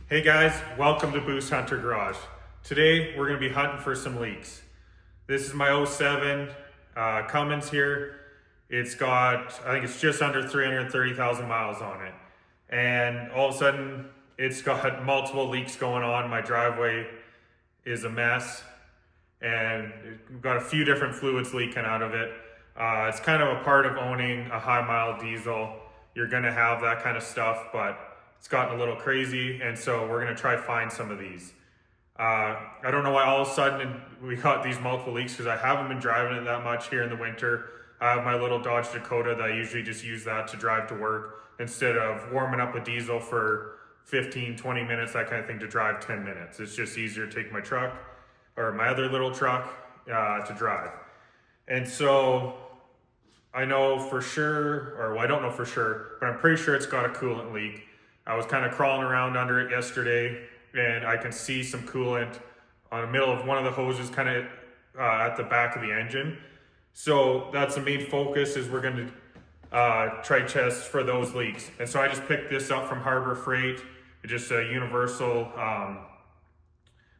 Hey guys, welcome to Boost Hunter Garage. Today we're going to be hunting for some leaks. This is my '07 Cummins here. It's got, I think it's just under 330,000 miles on it. And all of a sudden it's got multiple leaks going on. My driveway is a mess and we've got a few different fluids leaking out of it. It's kind of a part of owning a high mile diesel. You're going to have that kind of stuff, but it's gotten a little crazy, and so we're gonna try find some of these. I don't know why all of a sudden we got these multiple leaks, because I haven't been driving it that much here in the winter. I have my little Dodge Dakota that I usually just use that to drive to work instead of warming up a diesel for 15, 20 minutes, that kind of thing, to drive 10 minutes. It's just easier to take my truck or my other little truck to drive. And so I know for sure, or well, I don't know for sure, but I'm pretty sure it's got a coolant leak. I was kind of crawling around under it yesterday, and I can see some coolant on the middle of one of the hoses, kind of at the back of the engine. So that's the main focus, is we're going to try test for those leaks. And so I just picked this up from Harbor Freight. It's just a universal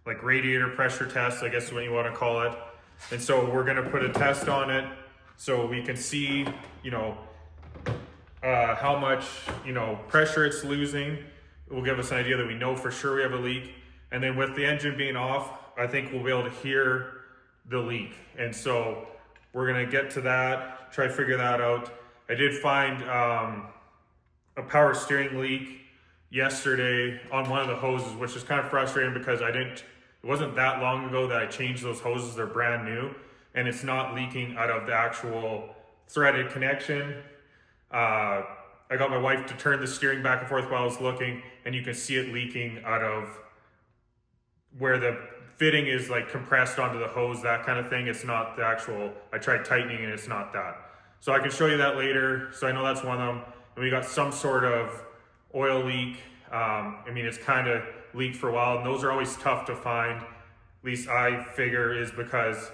like radiator pressure test, I guess is what you want to call it. And so we're going to put a test on it so we can see, how much pressure it's losing. It will give us an idea that we know for sure we have a leak. And then with the engine being off, I think we'll be able to hear the leak. And so we're gonna get to that, try to figure that out. I did find a power steering leak yesterday on one of the hoses, which is kind of frustrating because it wasn't that long ago that I changed those hoses. They're brand new, and it's not leaking out of the actual threaded connection. I got my wife to turn the steering back and forth while I was looking, and you can see it leaking out of where the fitting is like compressed onto the hose, that kind of thing. It's not the actual, I tried tightening and it's not that. So I can show you that later. So I know that's one of them. And we got some sort of oil leak. It's kind of leaked for a while, and those are always tough to find. At least I figure is because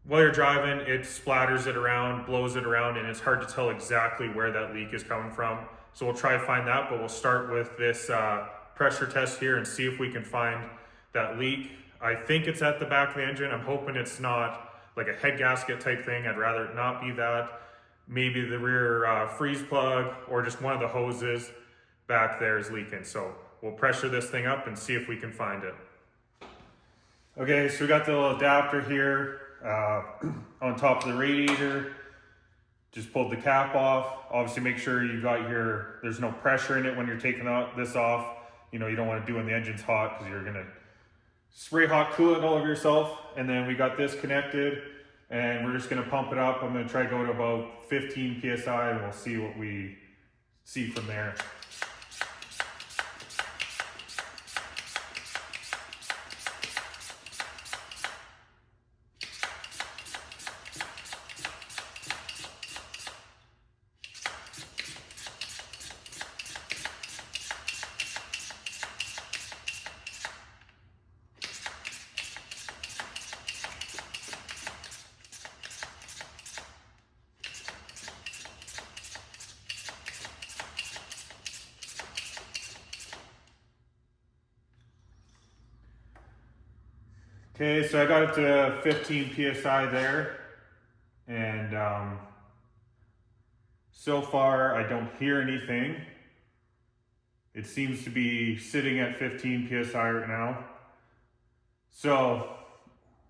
while you're driving, it splatters it around, blows it around, and it's hard to tell exactly where that leak is coming from. So we'll try to find that, but we'll start with this pressure test here and see if we can find that leak. I think it's at the back of the engine. I'm hoping it's not like a head gasket type thing. I'd rather it not be that. Maybe the rear freeze plug or just one of the hoses back there is leaking. So we'll pressure this thing up and see if we can find it. Okay, so we got the little adapter here on top of the radiator. Just pulled the cap off. Obviously make sure you got there's no pressure in it when you're taking this off. You don't want to do when the engine's hot, because you're gonna spray hot coolant all over yourself. And then we got this connected, and we're just gonna pump it up. I'm gonna try to go to about 15 PSI, and we'll see what we see from there. Okay, so I got it to 15 PSI there, and so far I don't hear anything. It seems to be sitting at 15 PSI right now. So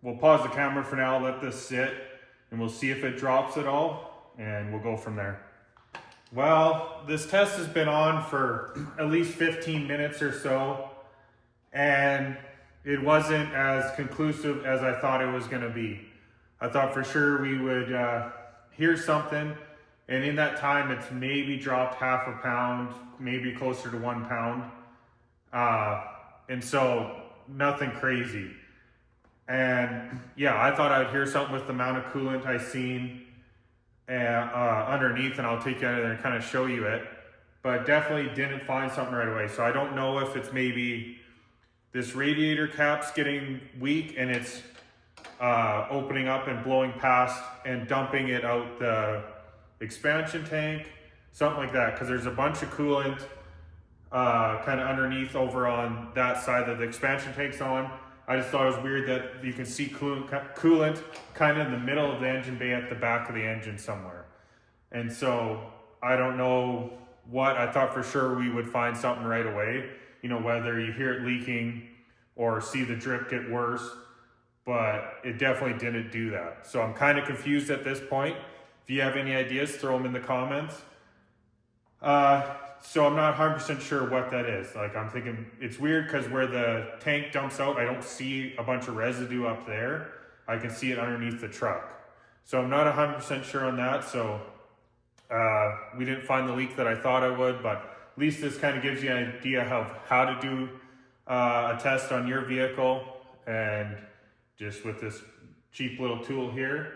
we'll pause the camera for now, let this sit, and we'll see if it drops at all, and we'll go from there. Well, this test has been on for at least 15 minutes or so, and it wasn't as conclusive as I thought it was gonna be. I thought for sure we would hear something, and in that time it's maybe dropped half a pound, maybe closer to 1 pound. And so nothing crazy. And yeah, I thought I would hear something with the amount of coolant I seen underneath, and I'll take you under there and kind of show you it. But definitely didn't find something right away. So I don't know if it's maybe this radiator cap's getting weak and it's opening up and blowing past and dumping it out the expansion tank, something like that, because there's a bunch of coolant kind of underneath over on that side that the expansion tank's on. I just thought it was weird that you can see coolant kind of in the middle of the engine bay at the back of the engine somewhere. And so I don't know what, I thought for sure we would find something right away, you know, whether you hear it leaking or see the drip get worse, but it definitely didn't do that. So I'm kind of confused at this point. If you have any ideas, throw them in the comments. So I'm not 100% sure what that is. Like, I'm thinking it's weird because where the tank dumps out, I don't see a bunch of residue up there. I can see it underneath the truck. So I'm not 100% sure on that. So we didn't find the leak that I thought I would, but at least this kind of gives you an idea of how to do a test on your vehicle, and just with this cheap little tool here.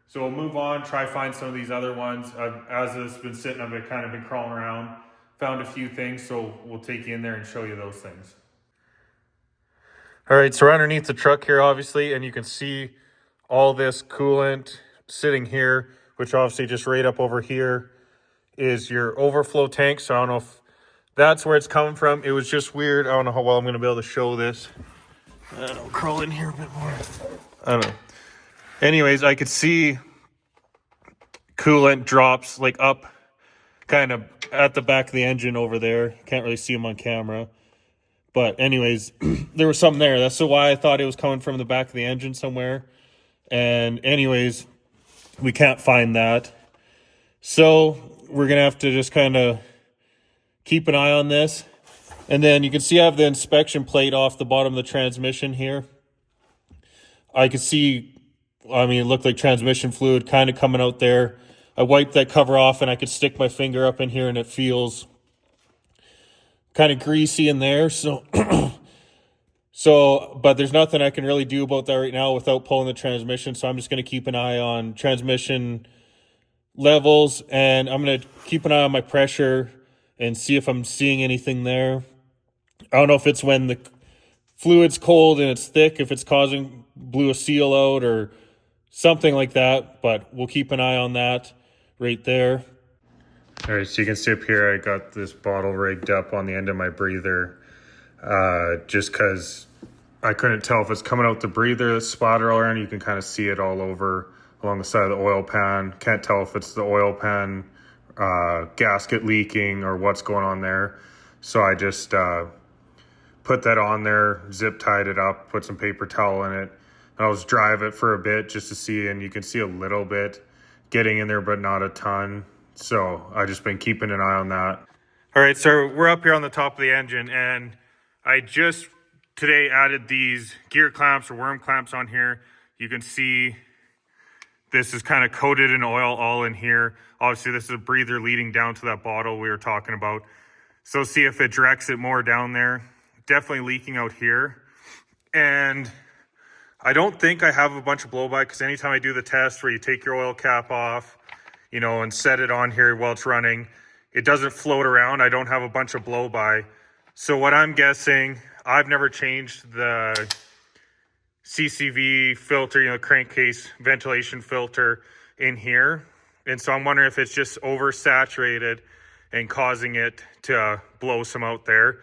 So we'll move on, try find some of these other ones. As it's been sitting, I've kind of been crawling around, found a few things, so we'll take you in there and show you those things. All right, so we're underneath the truck here, obviously, and you can see all this coolant sitting here, which obviously just right up over here is your overflow tank. So I don't know if that's where it's coming from. It was just weird. I don't know how well I'm going to be able to show this. I'll crawl in here a bit more. I don't know. Anyways, I could see coolant drops like up kind of at the back of the engine over there. Can't really see them on camera. But anyways, there was something there. That's why I thought it was coming from the back of the engine somewhere. And anyways, we can't find that. So we're going to have to just kind of keep an eye on this. And then you can see I have the inspection plate off the bottom of the transmission here. I could see, I mean, it looked like transmission fluid kind of coming out there. I wiped that cover off and I could stick my finger up in here and it feels kind of greasy in there. So, but there's nothing I can really do about that right now without pulling the transmission. So I'm just going to keep an eye on transmission levels, and I'm going to keep an eye on my pressure and see if I'm seeing anything there. I don't know if it's when the fluid's cold and it's thick, if it's blew a seal out or something like that, but we'll keep an eye on that right there. All right, so you can see up here, I got this bottle rigged up on the end of my breather, just because I couldn't tell if it's coming out the breather, the spotter all around. You can kind of see it all over along the side of the oil pan. Can't tell if it's the oil pan gasket leaking or what's going on there. So I just put that on there, zip tied it up, put some paper towel in it, and I was drive it for a bit just to see, and you can see a little bit getting in there, but not a ton. So I just been keeping an eye on that. All right, so we're up here on the top of the engine, and I just today added these gear clamps or worm clamps on here. You can see this is kind of coated in oil all in here. Obviously, this is a breather leading down to that bottle we were talking about. So see if it directs it more down there. Definitely leaking out here. And I don't think I have a bunch of blow by, because anytime I do the test where you take your oil cap off, you know, and set it on here while it's running, it doesn't float around. I don't have a bunch of blow by. So what I'm guessing, I've never changed the CCV filter, you know, crankcase ventilation filter in here. And so I'm wondering if it's just oversaturated and causing it to blow some out there.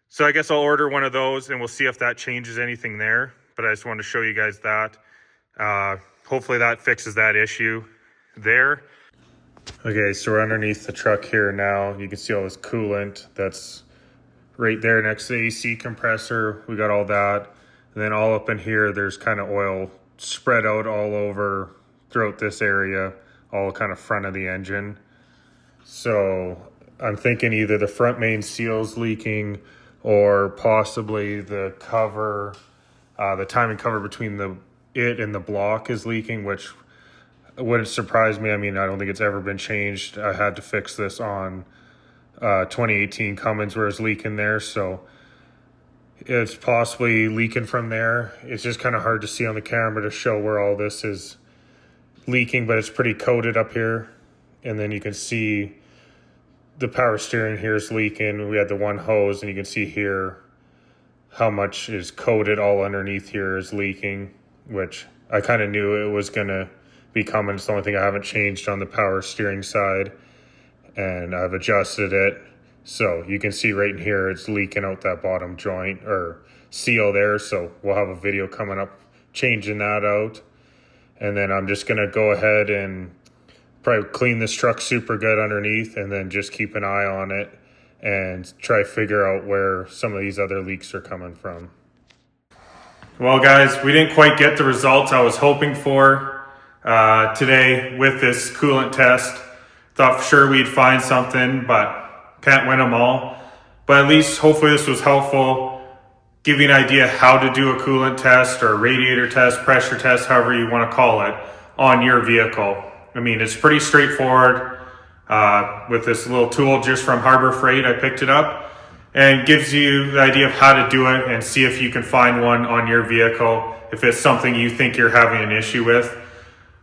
So I guess I'll order one of those and we'll see if that changes anything there. But I just wanted to show you guys that. Hopefully that fixes that issue there. Okay, so we're underneath the truck here now. You can see all this coolant that's right there next to the AC compressor. We got all that. And then all up in here, there's kind of oil spread out all over throughout this area, all kind of front of the engine. So I'm thinking either the front main seal's leaking or possibly the cover, the timing cover between it and the block is leaking, which wouldn't surprise me. I mean, I don't think it's ever been changed. I had to fix this on 2018 Cummins where it's leaking there. So it's possibly leaking from there. It's just kind of hard to see on the camera to show where all this is leaking, but it's pretty coated up here. And then you can see the power steering here is leaking. We had the one hose, and you can see here how much is coated all underneath here is leaking, which I kind of knew it was going to be coming. It's the only thing I haven't changed on the power steering side, and I've adjusted it So you can see right in here, it's leaking out that bottom joint or seal there. So we'll have a video coming up changing that out. And then I'm just gonna go ahead and probably clean this truck super good underneath, and then just keep an eye on it and try to figure out where some of these other leaks are coming from. Well guys, we didn't quite get the results I was hoping for today with this coolant test. Thought for sure we'd find something, but can't win them all. But at least hopefully this was helpful, give you an idea how to do a coolant test or a radiator test, pressure test, however you want to call it, on your vehicle. I mean, it's pretty straightforward with this little tool just from Harbor Freight. I picked it up and gives you the idea of how to do it and see if you can find one on your vehicle if it's something you think you're having an issue with.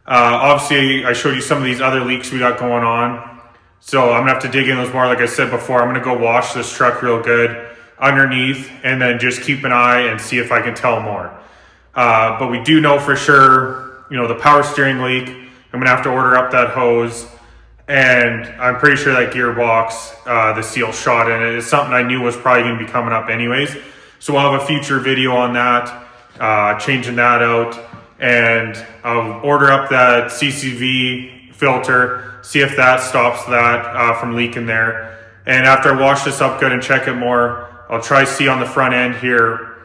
Obviously, I showed you some of these other leaks we got going on, so I'm gonna have to dig in those more. Like I said before, I'm gonna go wash this truck real good underneath and then just keep an eye and see if I can tell more. But we do know for sure, you know, the power steering leak, I'm gonna have to order up that hose, and I'm pretty sure that gearbox, the seal shot in it. It's something I knew was probably gonna be coming up anyways. So we'll have a future video on that, changing that out, and I'll order up that CCV filter, see if that stops that from leaking there. And after I wash this up good and check it more, I'll try to see on the front end here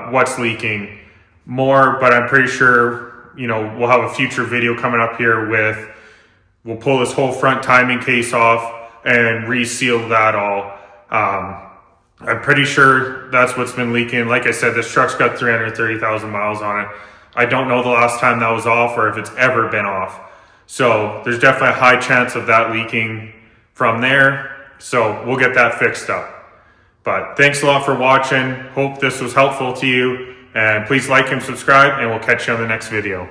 what's leaking more, but I'm pretty sure, you know, we'll have a future video coming up here with, we'll pull this whole front timing case off and reseal that all. I'm pretty sure that's what's been leaking. Like I said, this truck's got 330,000 miles on it. I don't know the last time that was off or if it's ever been off. So there's definitely a high chance of that leaking from there. So we'll get that fixed up. But thanks a lot for watching. Hope this was helpful to you. And please like and subscribe, and we'll catch you on the next video.